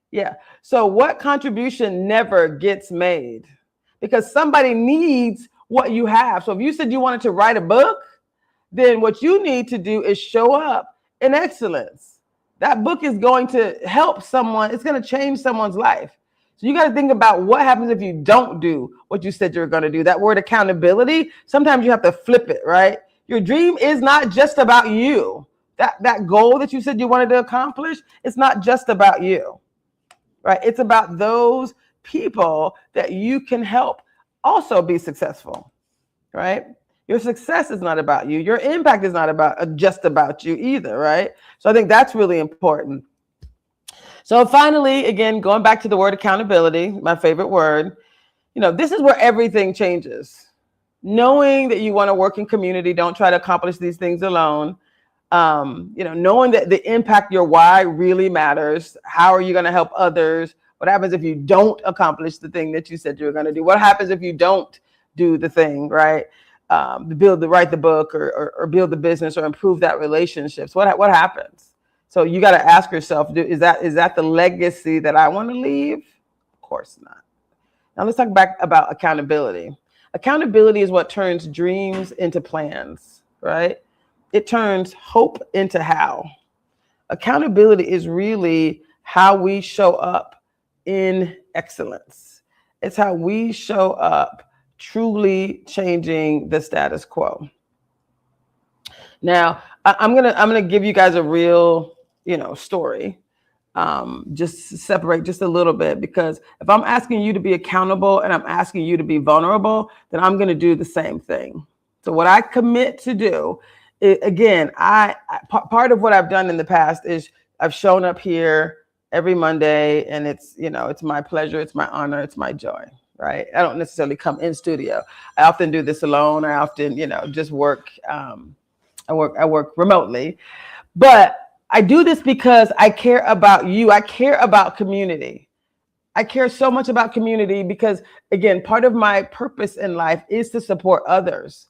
Yeah. So what contribution never gets made? Because somebody needs what you have. So if you said you wanted to write a book, then what you need to do is show up in excellence. That book is going to help someone. It's going to change someone's life. So you got to think about what happens if you don't do what you said you were going to do. That word accountability, sometimes you have to flip it, right? Your dream is not just about you. That goal that you said you wanted to accomplish, it's not just about you, right? It's about those people that you can help also be successful, right? Your success is not about you. Your impact is not about just about you either, right? So I think that's really important. So finally, again, going back to the word accountability, my favorite word, this is where everything changes. Knowing that you want to work in community, don't try to accomplish these things alone. Knowing that the impact, your why really matters. How are you going to help others? What happens if you don't accomplish the thing that you said you were going to do? What happens if you don't do the thing, right? Write the book or build the business or improve that relationships. What happens? So you got to ask yourself, is that the legacy that I want to leave? Of course not. Now let's talk back about accountability. Accountability is what turns dreams into plans, right? It turns hope into how. Accountability is really how we show up in excellence. It's how we show up truly changing the status quo. Now, I'm gonna give you guys a real, story. Just separate just a little bit, because if I'm asking you to be accountable and I'm asking you to be vulnerable, then I'm going to do the same thing. So what I commit to do is, again, part of what I've done in the past is I've shown up here every Monday, and it's my pleasure, it's my honor, it's my joy, right? I don't necessarily come in studio. I often do this alone. I often, just work. I work remotely, but I do this because I care about you. I care about community. I care so much about community because, again, part of my purpose in life is to support others.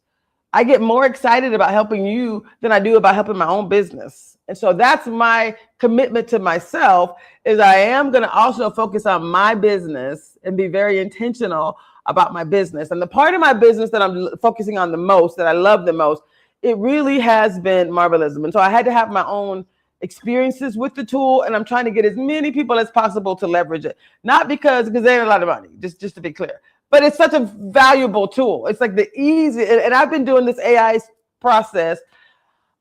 I get more excited about helping you than I do about helping my own business. And so that's my commitment to myself, is I am going to also focus on my business and be very intentional about my business. And the part of my business that I'm focusing on the most, that I love the most, it really has been Marbleism. And so I had to have my own experiences with the tool, and I'm trying to get as many people as possible to leverage it. Not because they ain't a lot of money, just to be clear, but it's such a valuable tool. It's like the easy, and I've been doing this AI process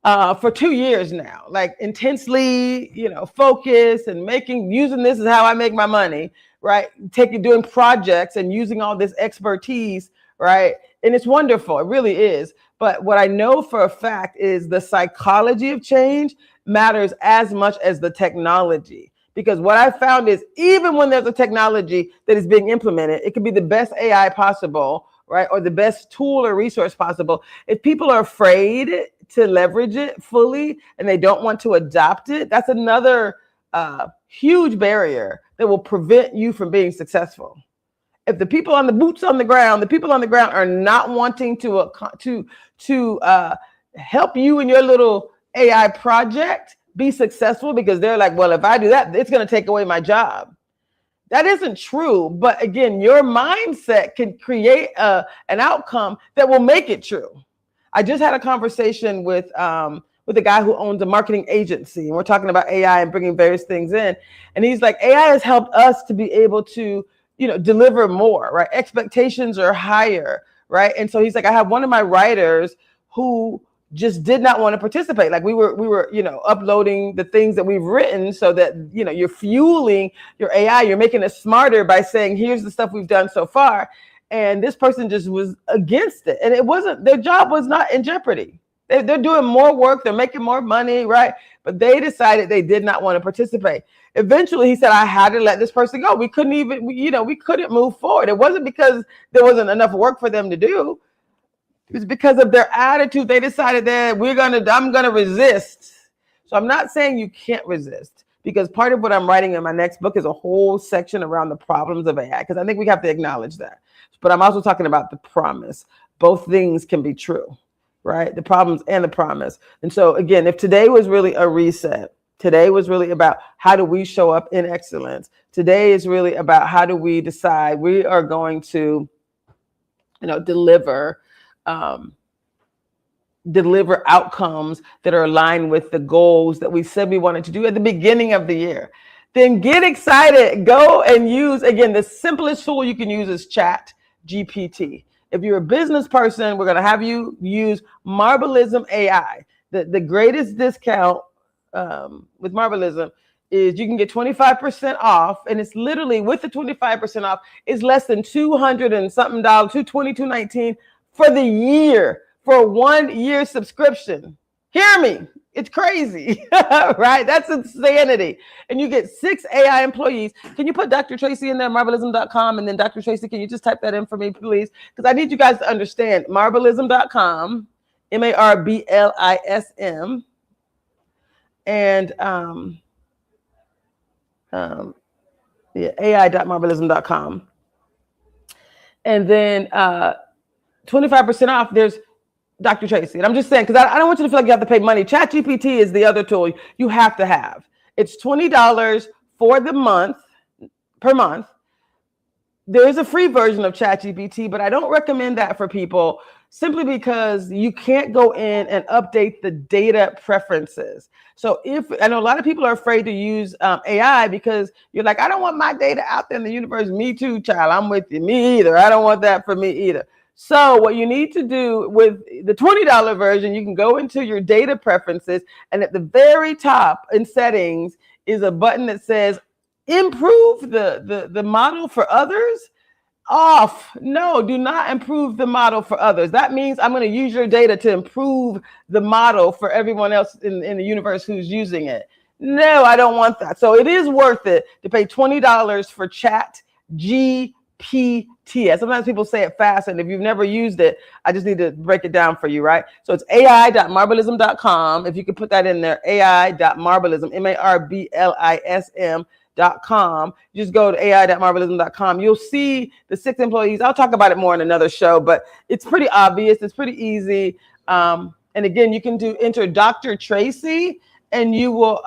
for 2 years now, like intensely, focus and using this is how I make my money, right? Doing projects and using all this expertise, right? And it's wonderful, it really is. But what I know for a fact is the psychology of change matters as much as the technology. Because what I found is, even when there's a technology that is being implemented, it could be the best AI possible, right? Or the best tool or resource possible. If people are afraid to leverage it fully and they don't want to adopt it, that's another huge barrier that will prevent you from being successful. If the people on the boots on the ground, are not wanting to help you in your little AI project be successful, because they're like, well, if I do that, it's going to take away my job. That isn't true. But again, your mindset can create an outcome that will make it true. I just had a conversation with a guy who owns a marketing agency, and we're talking about AI and bringing various things in. And he's like, AI has helped us to be able to, deliver more, right? Expectations are higher, right? And so he's like, I have one of my writers who just did not want to participate. Like we were, uploading the things that we've written so that, you're fueling your AI, you're making it smarter by saying, here's the stuff we've done so far. And this person just was against it. And their job was not in jeopardy. They're doing more work, they're making more money, right? But they decided they did not want to participate. Eventually, he said, I had to let this person go. We couldn't move forward. It wasn't because there wasn't enough work for them to do. It was because of their attitude. They decided that I'm going to resist. So I'm not saying you can't resist, because part of what I'm writing in my next book is a whole section around the problems of AI, because I think we have to acknowledge that. But I'm also talking about the promise. Both things can be true, right? The problems and the promise. And so again, if today was really a reset, today was really about how do we show up in excellence. Today is really about how do we decide we are going to, deliver outcomes that are aligned with the goals that we said we wanted to do at the beginning of the year. Then get excited. Go and use, again, the simplest tool you can use is Chat GPT. If you're a business person, we're going to have you use Marbleism AI. The greatest discount with Marbleism is you can get 25% off, and it's literally, with the 25% off, is less than $200 and something, $220, $219 for the year. for 1 year subscription. Hear me. It's crazy, right? That's insanity. And you get 6 AI employees. Can you put Dr. Traci in there, marblism.com, and then Dr. Traci, can you just type that in for me, please? Because I need you guys to understand, marblism.com, MARBLISM, and AI.marblism.com. And then 25% off, there's Dr. Traci. And I'm just saying, because I don't want you to feel like you have to pay money. ChatGPT is the other tool you have to have. It's $20 for the month, per month. There is a free version of ChatGPT, but I don't recommend that for people simply because you can't go in and update the data preferences. So I know a lot of people are afraid to use AI because you're like, I don't want my data out there in the universe. Me too, child. I'm with you. Me either. I don't want that for me either. So what you need to do with the $20 version, you can go into your data preferences, and at the very top in settings is a button that says improve the model for others. Off. No, do not improve the model for others. That means I'm going to use your data to improve the model for everyone else in the universe who's using it. No, I don't want that. So it is worth it to pay $20 for ChatGPT. Sometimes people say it fast, and if you've never used it, I just need to break it down for you, right? So it's ai.marblism.com. If you could put that in there, ai.marblism, marblism.com. Just go to ai.marblism.com. You'll see the 6 employees. I'll talk about it more in another show, but it's pretty obvious. It's pretty easy. And again, you can enter Dr. Traci, and you will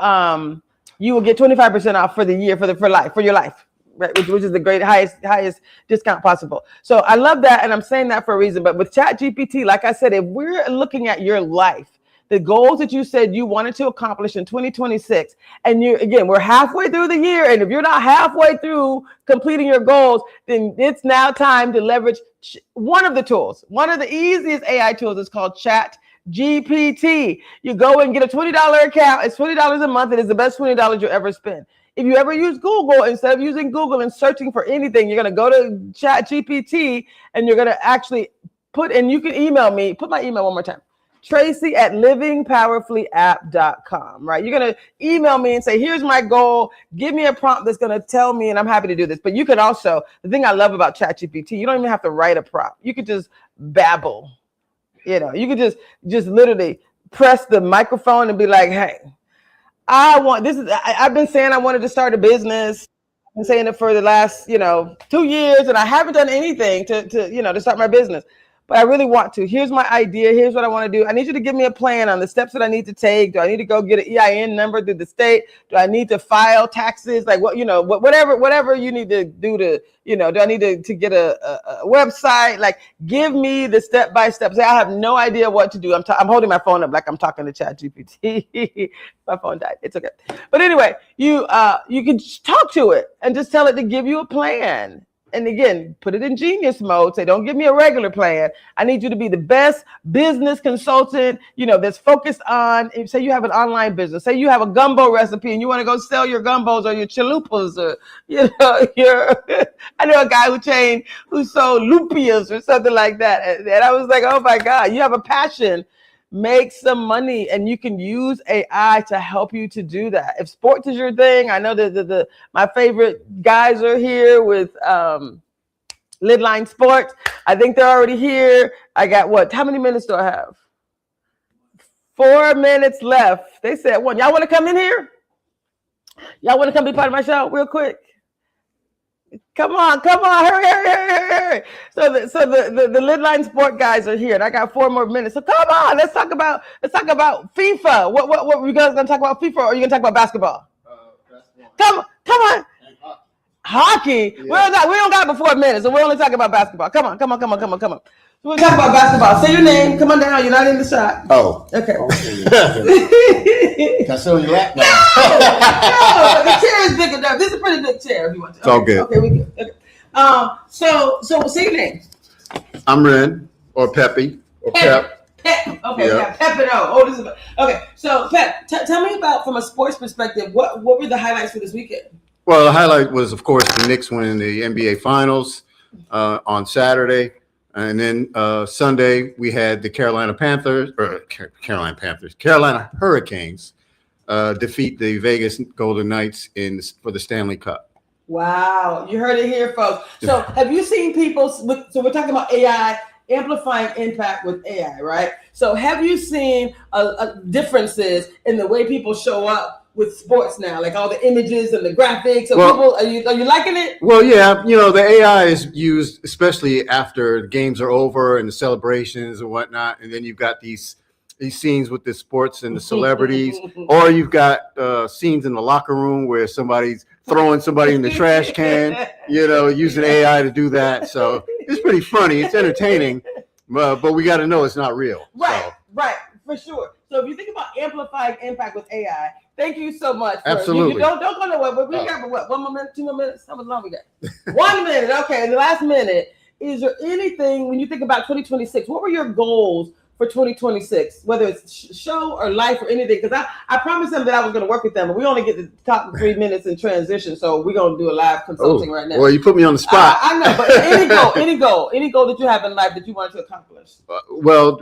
get 25% off for the year, for your life. Right, which is the highest discount possible. So I love that, and I'm saying that for a reason. But with ChatGPT, like I said, if we're looking at your life, the goals that you said you wanted to accomplish in 2026, and we're halfway through the year, and if you're not halfway through completing your goals, then it's now time to leverage one of the tools. One of the easiest AI tools is called ChatGPT. You go and get a $20 account. It's $20 a month. It is the best $20 you'll ever spend. If you ever use Google, instead of using Google and searching for anything, you're going to go to ChatGPT, and you're going to actually and you can email me. Put my email one more time. Traci@livingpowerfullyapp.com, right? You're going to email me and say, here's my goal. Give me a prompt that's going to tell me, and I'm happy to do this. But you can also, the thing I love about ChatGPT, you don't even have to write a prompt. You could just babble. You could just literally press the microphone and be like, hey, I've been saying I wanted to start a business. I've been saying it for the last, 2 years, and I haven't done anything to start my business. But I really want to. Here's my idea. Here's what I want to do. I need you to give me a plan on the steps that I need to take. Do I need to go get an EIN number through the state? Do I need to file taxes? Like whatever you need to do to, do I need to get a website? Like, give me the step-by-step. Say, I have no idea what to do. I'm holding my phone up like I'm talking to ChatGPT. My phone died. It's okay. But anyway, you can talk to it and just tell it to give you a plan. And again, put it in genius mode. Say, don't give me a regular plan. I need you to be the best business consultant, that's focused on, say you have an online business. Say you have a gumbo recipe and you want to go sell your gumbos or your chalupas or, I know a guy who sold lupias or something like that. And I was like, oh my God, you have a passion. Make some money, and you can use AI to help you to do that. If sports is your thing, I know that my favorite guys are here with Lidline Sports. I think they're already here. I got how many minutes do I have? 4 minutes left. They said one. Y'all want to come in here? Y'all want to come be part of my show real quick? Come on, hurry. So the Lidline Sport guys are here, and I got 4 more minutes. So come on, let's talk about FIFA. What were you guys gonna talk about, FIFA, or are you gonna talk about basketball? Basketball. Come on. Hockey. Yeah. We don't got but 4 minutes, so we're only talking about basketball. Come on. We'll talk about basketball. Say your name. Come on down. You're not in the shot. Oh. Okay. Can I show you that? No, the chair is big enough. This is a pretty big chair if you want to. It's all good. Okay, we good. Okay. So say your name. I'm Ren, or Peppy, or Pep. Pep. Okay, yeah. We got Pep and O. This is okay. So Pep, tell me about, from a sports perspective, what were the highlights for this weekend? Well, the highlight was, of course, the Knicks winning the NBA Finals on Saturday. And then Sunday we had the Carolina Hurricanes defeat the Vegas Golden Knights for the Stanley Cup. Wow, you heard it here, folks. So have you seen people, so we're talking about AI, amplifying impact with AI, right? So have you seen differences in the way people show up with sports now, like all the images and the graphics? So people, are you liking it? Well, yeah, the AI is used especially after the games are over and the celebrations and whatnot, and then you've got these scenes with the sports and the celebrities, or you've got scenes in the locker room where somebody's throwing somebody in the trash can, using AI to do that. So it's pretty funny. It's entertaining, but we got to know it's not real. Right, for sure. So if you think about amplifying impact with AI, thank you so much. Absolutely. Don't go nowhere. But we got what? 1 more minute, 2 more minutes? How much long we got? 1 minute. Okay. In the last minute, is there anything when you think about 2026? What were your goals for 2026? Whether it's show or life or anything? Because I promised them that I was going to work with them, but we only get the top 3 minutes in transition, so we're going to do a live consulting right now. Well, you put me on the spot. I know, but any goal that you have in life that you want to accomplish. We're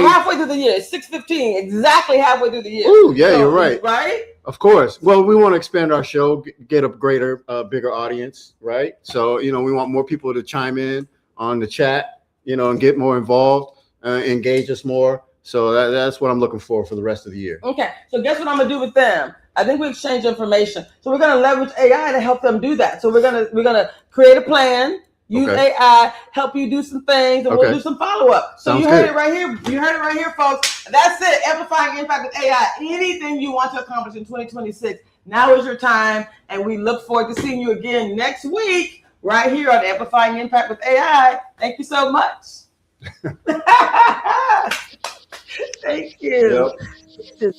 halfway through the year. It's 6:15, exactly halfway through the year. Ooh, yeah, you're right. Right? Of course. Well, we want to expand our show, get a bigger audience, right? So, we want more people to chime in on the chat, and get more involved, engage us more. So that's what I'm looking for the rest of the year. Okay. So guess what I'm gonna do with them? I think we exchange information. So we're gonna leverage AI to help them do that. So we're gonna create a plan. Use AI, help you do some things, and we'll do some follow-up. So you heard it right here. You heard it right here, folks. That's it. Amplifying impact with AI. Anything you want to accomplish in 2026, now is your time. And we look forward to seeing you again next week, right here on Amplifying Impact with AI. Thank you so much. Thank you. Yep.